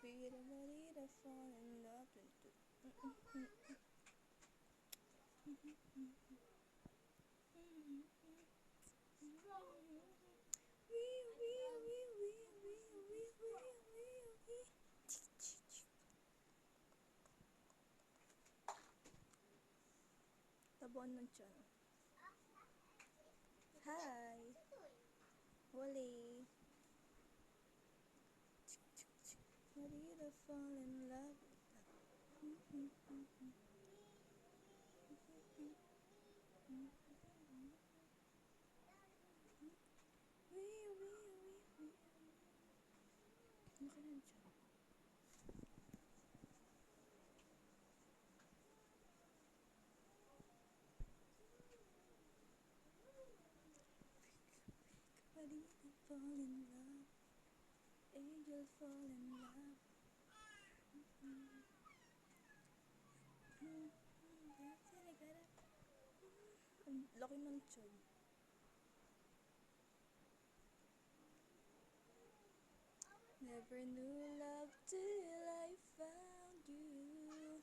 be the body that fall in love. Tabuan ng tiyan. Hi! Wally! Ready to fall in love. Ano ka lang dyan? Ready to fall in love. Angel fall in love. Ang laki ng tiyan. Never knew love till I found you.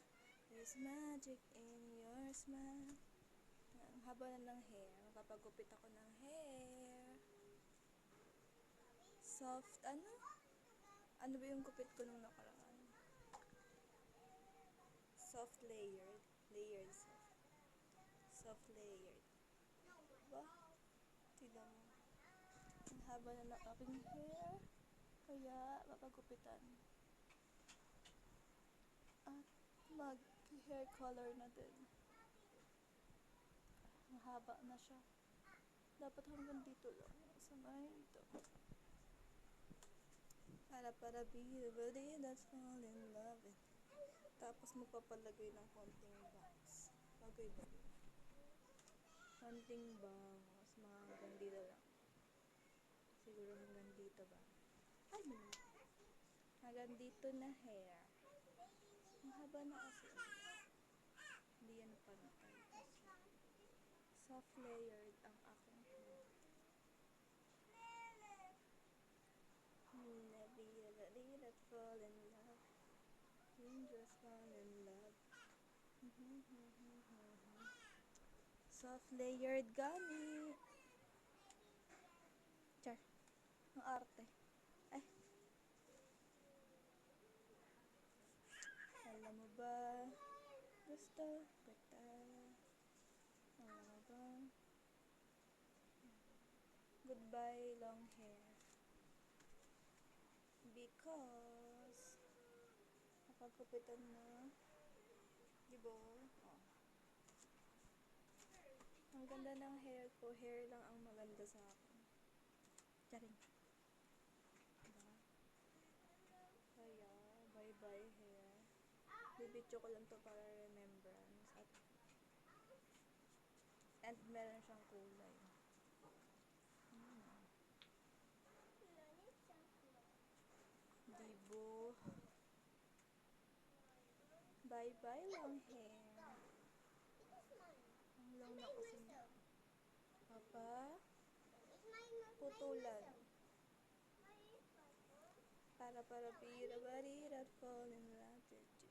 There's magic in your smile. Ang haba na ng hair. Magpapagupit ako ng hair. Soft, ano? Ano ba yung gupit ko nung nakaraan? Soft layered. Layered soft. Soft layered. Ba? Tignan mo. Ang haba na ng aking hair. Kaya, papagupitan. At mag-hair color na din. Mahaba na siya. Dapat hanggang dito lang. Samahin ito. Para be the body that's fall in love with. Tapos magpapalagay ng konting bangs. Bagay-bagay. Konting bangs. Mga hanggang dito lang. Siguro hanggang dito ba? Ay! Hanggang dito na hair. Mahaba na kasi. Hindi yan pantay kasi. Soft layered ang aking hair. Never really that fall in love. Angels fall in love. Soft layered gani. Char. Ang arte. Ay. Alam mo ba? Gusto kita. Alam mo ba? Goodbye long hair. Because napagkupitan na. Diba? Oh. Ang ganda ng hair ko. Hair lang ang maganda sa akin. Charing. Diba? Kaya, bye-bye hair. Bibidyo ko lang to para remembrance. And meron siyang kulay. Dibo. Bye-bye long hair. Ang long na kasi niya. Papa? Putulan. Para pira barira fall in love with you.